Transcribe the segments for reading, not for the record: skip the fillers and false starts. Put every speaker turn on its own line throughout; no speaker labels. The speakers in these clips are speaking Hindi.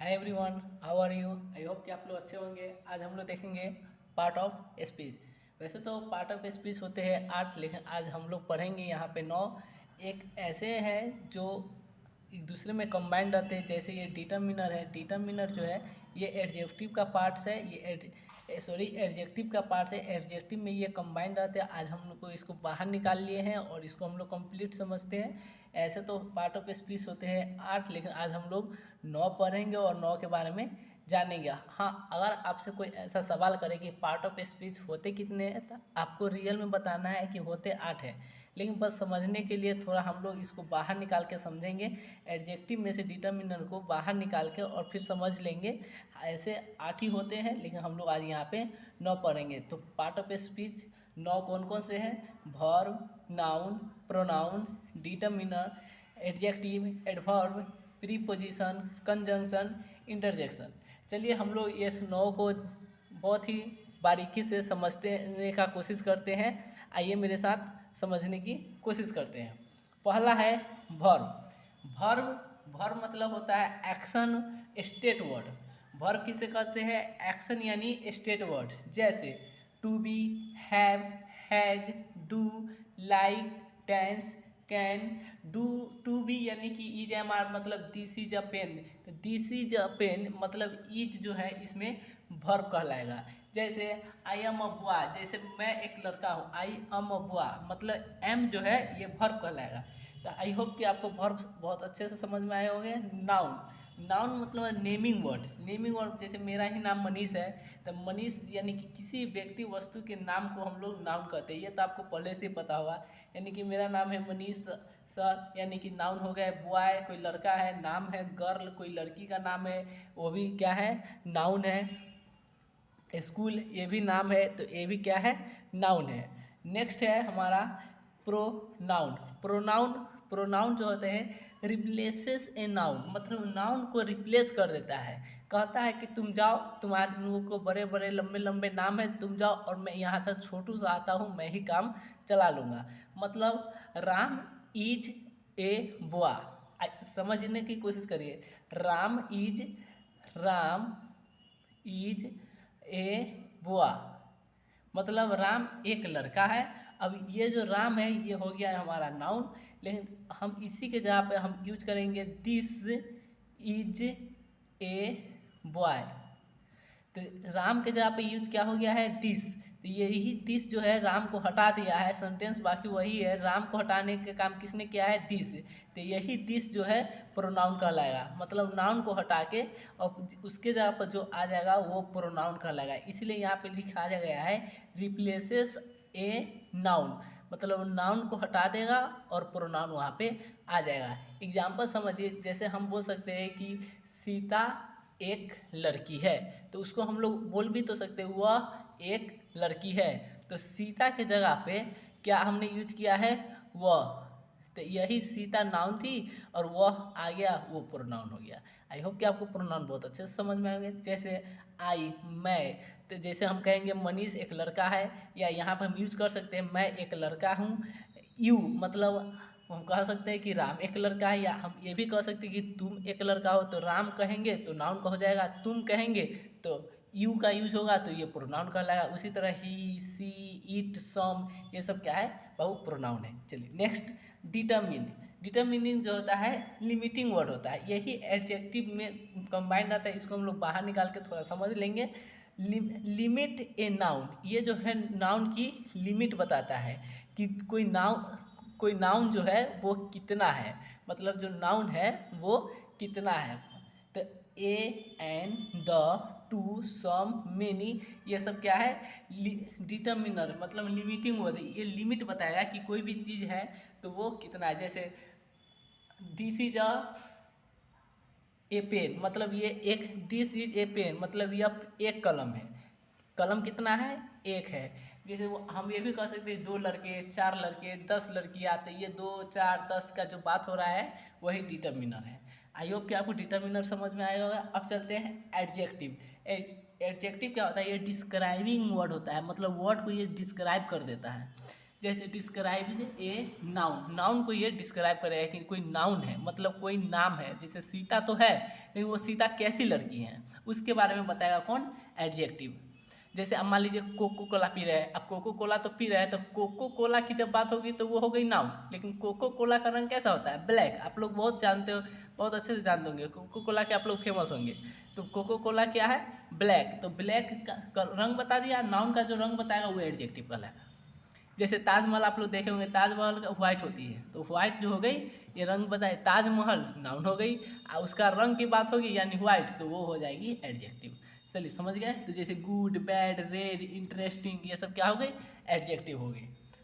Hi everyone, how are you. I hope कि आप लोग अच्छे होंगे। आज हम लोग देखेंगे पार्ट ऑफ स्पीच। वैसे तो पार्ट ऑफ स्पीच होते हैं 8, लेकिन आज हम लोग पढ़ेंगे यहाँ पे 9। एक ऐसे हैं जो एक दूसरे में कंबाइंड रहते हैं। जैसे ये डिटर्मिनर है। डिटर्मिनर जो है ये एडजेक्टिव का पार्ट्स है। एडजेक्टिव का पार्ट्स है। एडजेक्टिव में ये कंबाइंड रहते हैं। आज हम लोग को इसको बाहर निकाल लिए हैं और इसको हम लोग कंप्लीट समझते हैं। ऐसे तो पार्ट ऑफ स्पीच होते हैं 8, लेकिन आज हम लोग 9 पढ़ेंगे और 9 के बारे में जानेंगे। हाँ, अगर आपसे कोई ऐसा सवाल करे कि पार्ट ऑफ स्पीच होते कितने हैं, तो आपको रियल में बताना है कि होते 8 हैं। लेकिन बस समझने के लिए थोड़ा हम लोग इसको बाहर निकाल के समझेंगे। एडजेक्टिव में से डिटर्मिनर को बाहर निकाल के और फिर समझ लेंगे। ऐसे 8 ही होते हैं, लेकिन हम लोग आज यहाँ पे 9 पढ़ेंगे। तो पार्ट ऑफ स्पीच 9 कौन कौन से हैं? Verb, noun, pronoun, determiner, adjective, adverb, preposition, conjunction, interjection. चलिए हम लोग इस 9 को बहुत ही बारीकी से समझने का कोशिश करते हैं। आइए मेरे साथ समझने की कोशिश करते हैं। पहला है वर्ब। वर्ब मतलब होता है एक्शन, स्टेट वर्ड। वर्ब किसे कहते हैं? एक्शन यानी स्टेट वर्ड। जैसे to be, have, has, do, like, tense, can. Do to be यानी कि इज एम आर मतलब दिस इज अ पेन। तो दिस इज अ पेन मतलब इज जो है इसमें वर्ब कहलाएगा। जैसे आई एम अ बॉय, जैसे मैं एक लड़का हूँ। आई एम अ बॉय मतलब एम जो है ये वर्ब कहलाएगा। तो आई होप कि आपको वर्ब बहुत अच्छे से समझ में आए होंगे। नाउन, नाउन मतलब नेमिंग वर्ड। नेमिंग वर्ड जैसे मेरा ही नाम मनीष है, तो मनीष यानी कि किसी व्यक्ति वस्तु के नाम को हम लोग नाउन कहते हैं। ये तो आपको पहले से पता होगा। यानी कि मेरा नाम है मनीष सर, यानी कि नाउन हो गया। बॉय कोई लड़का है, नाम है। गर्ल कोई लड़की का नाम है, वो भी क्या है? नाउन है। स्कूल ये भी नाम है, तो ये भी क्या है? नाउन है। नेक्स्ट है हमारा प्रोनाउन। प्रोनाउन प्रोनाउन जो होते हैं रिप्लेसेस ए नाउन, मतलब नाउन को रिप्लेस कर देता है। कहता है कि तुम जाओ, तुम्हारे लोगों को बड़े बड़े लंबे लंबे नाम है, तुम जाओ और मैं यहाँ से छोटू सा आता हूँ, मैं ही काम चला लूँगा। मतलब राम इज ए बुआ। समझने की कोशिश करिए। राम इज ए बुआ मतलब राम एक लड़का है। अब ये जो राम है ये हो गया है हमारा नाउन, लेकिन हम इसी के जगह पे हम यूज करेंगे दिस इज ए बॉय। तो राम के जगह पे यूज क्या हो गया है? दिस। तो यही दिस जो है राम को हटा दिया है। सेंटेंस बाकी वही है, राम को हटाने का काम किसने किया है? दिस। तो यही दिस जो है प्रोनाउन कहलाएगा। मतलब नाउन को हटा के और उसके जगह पर जो आ जाएगा वो प्रोनाउन कहलाएगा। इसलिए यहाँ पे लिखा गया है रिप्लेसेस ए नाउन, मतलब नाउन को हटा देगा और प्रोनाउन वहाँ पे आ जाएगा। एग्जाम्पल समझिए, जैसे हम बोल सकते हैं कि सीता एक लड़की है, तो उसको हम लोग बोल भी तो सकते हैं वह एक लड़की है। तो सीता के जगह पे क्या हमने यूज किया है? वह। तो यही सीता नाउन थी और वह आ गया, वो प्रोनाउन हो गया। आई होप कि आपको प्रोनाउन बहुत अच्छे से समझ में आएंगे। जैसे आई, मैं। तो जैसे हम कहेंगे मनीष एक लड़का है, या यहाँ पर हम यूज कर सकते हैं मैं एक लड़का हूँ। यू मतलब हम कह सकते हैं कि राम एक लड़का है, या हम ये भी कह सकते हैं कि तुम एक लड़का हो। तो राम कहेंगे तो नाउन का हो जाएगा, तुम कहेंगे तो यू का यूज होगा, तो ये प्रोनाउन कहलाएगा। उसी तरह ही, सी, इट, सम, ये सब क्या है? बहु प्रोनाउन है। चलिए नेक्स्ट, डिटरमिन। डिटरमिनिंग जो होता है लिमिटिंग वर्ड होता है। यही एडजेक्टिव में कंबाइंड आता है। इसको हम लोग बाहर निकाल के थोड़ा समझ लेंगे। लिमिट ए नाउन, ये जो है नाउन की लिमिट बताता है कि कोई नाउन जो है वो कितना है, मतलब जो नाउन है वो कितना है। तो a, an, the, to, some, many, ये सब क्या है? डिटर्मिनर मतलब लिमिटिंग वर्ड। ये लिमिट बताएगा कि कोई भी चीज़ है तो वो कितना है। जैसे this is a a pen, मतलब ये एक, दिस इज ए पेन मतलब यह एक कलम है। कलम कितना है? एक है। जैसे वो हम ये भी कह सकते हैं 2 लड़के, 4 लड़के, 10 लड़कियाँ। तो ये 2, 4, 10 का जो बात हो रहा है वही डिटर्मिनर है। आई होप कि आपको डिटर्मिनर समझ में आएगा। अब चलते हैं एडजेक्टिव। एडजेक्टिव क्या होता है? ये डिस्क्राइबिंग वर्ड होता है, मतलब वर्ड को ये डिस्क्राइब कर देता है। जैसे डिस्क्राइब ए नाउन, नाउन को ये डिस्क्राइब करेगा कि कोई नाउन है, मतलब कोई नाम है। जैसे सीता तो है, लेकिन वो सीता कैसी लड़की है उसके बारे में बताएगा कौन, एडजेक्टिव। जैसे अब मान लीजिए कोको कोला पी रहे हैं, अब कोको कोला तो पी रहे हैं, तो कोको कोला की जब बात होगी तो वो हो गई नाउन। लेकिन कोको कोला का रंग कैसा होता है, ब्लैक। आप लोग बहुत जानते हो, बहुत अच्छे से जानते होंगे, कोको कोला के आप लोग फेमस होंगे। तो कोको कोला क्या है, ब्लैक। तो ब्लैक का रंग बता दिया, नाउन का जो रंग बताएगा वो एडजेक्टिव कहलाएगा। जैसे ताजमहल आप लोग देखे होंगे, ताजमहल व्हाइट होती है, तो व्हाइट जो हो गई ये रंग बताए, ताजमहल नाउन हो गई, उसका रंग की बात होगी यानी व्हाइट, तो वो हो जाएगी एडजेक्टिव। चलिए समझ गए। तो जैसे गुड, बैड, रेड, इंटरेस्टिंग, ये सब क्या हो गई, एडजेक्टिव हो गई।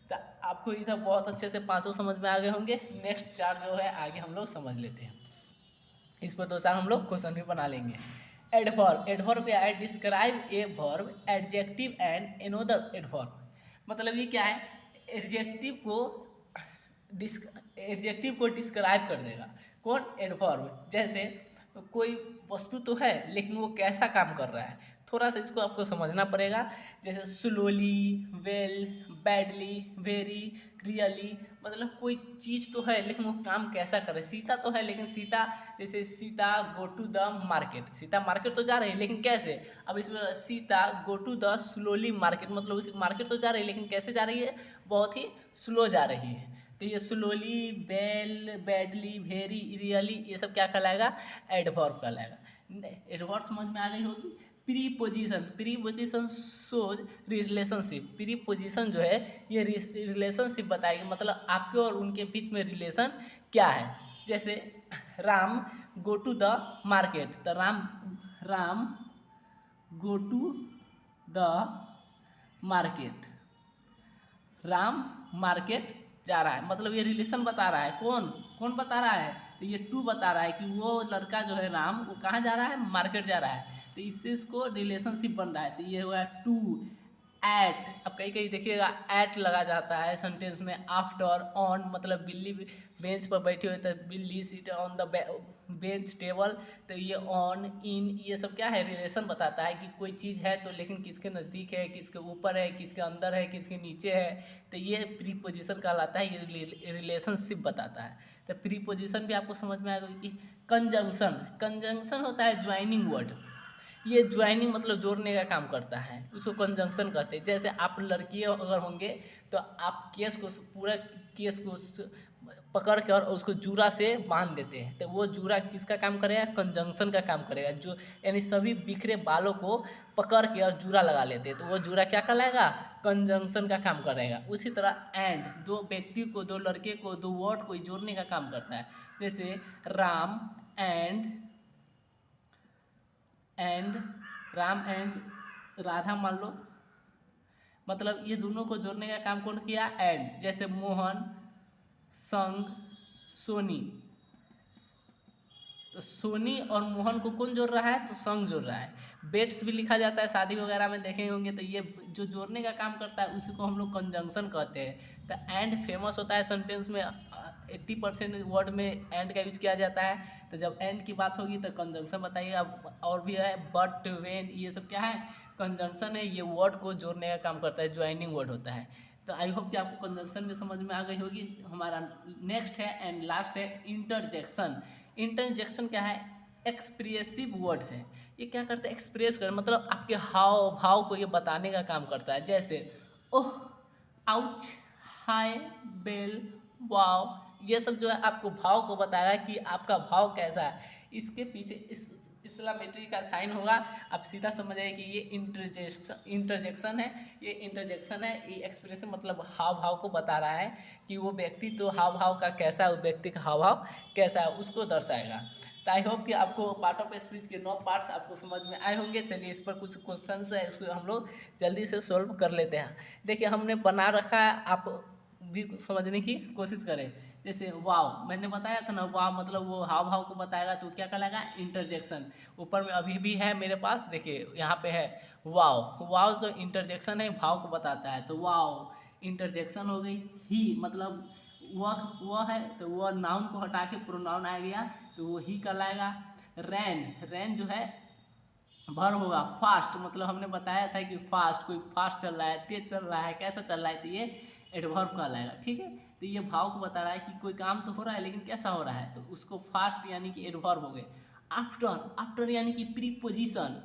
तो आपको इधर बहुत अच्छे से पांचों समझ में आ गए होंगे। नेक्स्ट चार जो है आगे हम लोग समझ लेते हैं। इस पर दो चार हम लोग क्वेश्चन भी बना लेंगे। एडवर्ब, एडवर्ब क्या है, describe a verb, adjective and another adverb. मतलब ये क्या है, एडजेक्टिव को डिस्क्राइब कर देगा कौन, एडवर्ब। जैसे कोई वस्तु तो है लेकिन वो कैसा काम कर रहा है, थोड़ा सा इसको आपको समझना पड़ेगा। जैसे slowly, well, badly, very, really, मतलब कोई चीज़ तो है लेकिन वो काम कैसा कर रहा है। सीता तो है लेकिन सीता, जैसे Sita go to the market, Sita market तो जा रही है लेकिन कैसे। अब इसमें Sita go to the slowly market, मतलब उस मार्केट तो जा रही है लेकिन कैसे जा रही है, बहुत ही स्लो जा रही है। तो ये slowly, well, badly, very, really, ये सब क्या कहलाएगा, एडवर्ब कहलाएगा। एडवर्ब समझ में आ गई होगी। Preposition, preposition shows relationship. Preposition जो है ये रिलेशनशिप बताएगी, मतलब आपके और उनके बीच में रिलेशन क्या है। जैसे Ram go to the market, तो Ram go to the market, Ram market जा रहा है, मतलब ये रिलेशन बता रहा है। कौन कौन बता रहा है, तो ये टू बता रहा है कि वो लड़का जो है राम, वो कहाँ जा रहा है, मार्केट जा रहा है। तो इससे इसको रिलेशनशिप बन रहा है। तो ये हुआ टू। एट, अब कहीं कहीं देखिएगा एट लगा जाता है सेंटेंस में। आफ्टर, ऑन, मतलब बिल्ली बेंच पर बैठी हुई, तो बिल्ली seat on the bench table, तो ये ऑन, इन, ये सब क्या है, रिलेशन बताता है कि कोई चीज़ है तो लेकिन किसके नज़दीक है, किसके ऊपर है, किसके अंदर है, किसके नीचे है। तो ये प्रीपोजिशन कहलाता है, ये रिलेशनशिप बताता है। तो प्रीपोजिशन भी आपको समझ में आएगा कि कंजंक्शन, कंजंक्शन होता है ज्वाइनिंग वर्ड। ये ज्वाइनिंग मतलब जोड़ने का काम करता है, उसको कंजंक्शन कहते हैं। जैसे आप लड़की अगर होंगे तो आप केस को, पूरा केस को पकड़ कर उसको जूड़ा से बांध देते हैं, तो वो जूड़ा किसका काम करेगा, कंजंक्शन का काम करेगा। जो यानी सभी बिखरे बालों को पकड़ के और जूड़ा लगा लेते हैं, तो वो जूड़ा क्या कहलाएगा, कंजंक्शन का काम करेगा। उसी तरह एंड, दो व्यक्ति को, दो लड़के को, दो वर्ड को जोड़ने का काम करता है। जैसे राम एंड राम एंड राधा मान लो, मतलब ये दोनों को जोड़ने का काम कौन किया, एंड। जैसे मोहन संग सोनी, तो सोनी और मोहन को कौन जोड़ रहा है, तो संग जोड़ रहा है। बेट्स भी लिखा जाता है शादी वगैरह में देखे होंगे, तो ये जो जोड़ने का काम करता है उसी को हम लोग कंजंक्शन कहते हैं। तो एंड फेमस होता है सेंटेंस में, 80% वर्ड में एंड का यूज किया जाता है। तो जब एंड की बात होगी तो कंजंक्शन बताइए। अब और भी है बट, वेन, ये सब क्या है, कंजंक्शन है, ये वर्ड को जोड़ने का काम करता है, ज्वाइनिंग वर्ड होता है। तो आई होप कि आपको कंजंक्शन भी समझ में आ गई होगी। हमारा नेक्स्ट है एंड लास्ट है इंटरजेक्शन। इंटरजेक्शन क्या है, एक्सप्रेसिव वर्ड्स है। ये क्या करता है, एक्सप्रेस कर, मतलब आपके हाव भाव को ये बताने का काम करता है। जैसे ओह, आउच, हाय, बेल, वाव, ये सब जो है आपको भाव को बताएगा कि आपका भाव कैसा है। इसके पीछे इस इस्लामेट्री का साइन होगा, आप सीधा समझ आइए कि ये इंटरजेक्शन है। ये इंटरजेक्शन है, ये एक्सप्रेशन मतलब हाव भाव को बता रहा है कि वो व्यक्ति तो हाव भाव का कैसा है, वो व्यक्ति का हाव भाव कैसा है उसको दर्शाएगा। तो आई होप कि आपको पार्ट ऑफ स्पीच के 9 पार्ट्स आपको समझ में आए होंगे। चलिए इस पर कुछ क्वेश्चंस है, इसको हम लोग जल्दी से सॉल्व कर लेते हैं। देखिए हमने बना रखा है, आप भी समझने की कोशिश करें। जैसे वाव, मैंने बताया था ना, वाव मतलब वो हाव भाव को बताएगा, तो क्या कहलाएगा, इंटरजेक्शन। ऊपर में अभी भी है मेरे पास, देखिए यहाँ पे है वाव। वाव जो इंटरजेक्शन है, भाव को बताता है, तो वाव इंटरजेक्शन हो गई। ही मतलब वह है, तो वह नाउन को हटा के प्रोनाउन आ गया, तो वो ही कहलाएगा। रैन, रैन जो है भर होगा। फास्ट मतलब हमने बताया था कि फास्ट, कोई फास्ट चल रहा है, तेज चल रहा है, कैसा चल रहा है, तो ये एडवर्ब कहलाएगा। ठीक है, तो ये भाव को बता रहा है कि कोई काम तो हो रहा है लेकिन कैसा हो रहा है, तो उसको फास्ट यानी कि एडवर्ब हो गए। आफ्टर, आफ्टर यानी कि प्रीपोजिशन।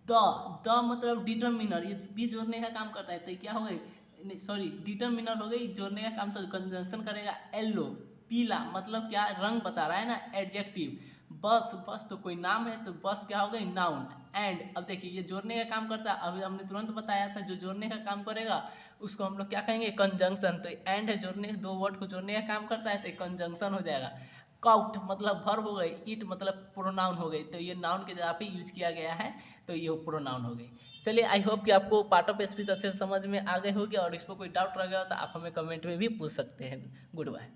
द मतलब डिटर्मिनर, ये भी जोड़ने का काम करता है, तो क्या हो गई, सॉरी डिटर्मिनर हो गई, जोड़ने का काम, तो कंजंक्शन करेगा। येलो पीला मतलब क्या, रंग बता रहा है ना, एडजेक्टिव। बस, बस तो कोई नाम है, तो बस क्या हो गई, नाउन। एंड, अब देखिए ये जोड़ने का काम करता है, अभी हमने तुरंत बताया था, जो जोड़ने का काम करेगा उसको हम लोग क्या कहेंगे, कंजंक्शन। तो एंड है जोड़ने, दो वर्ड को जोड़ने का काम करता है, तो कंजंक्शन हो जाएगा। काउट मतलब वर्ब हो गई, इट मतलब प्रोनाउन हो गई, तो ये नाउन के जगह पे यूज किया गया है, तो ये प्रोनाउन हो गई। चलिए, आई होप कि आपको पार्ट ऑफ स्पीच अच्छे से समझ में आ गए होगी, और इस पर कोई डाउट रह गया हो तो आप हमें कमेंट में भी पूछ सकते हैं। Good bye.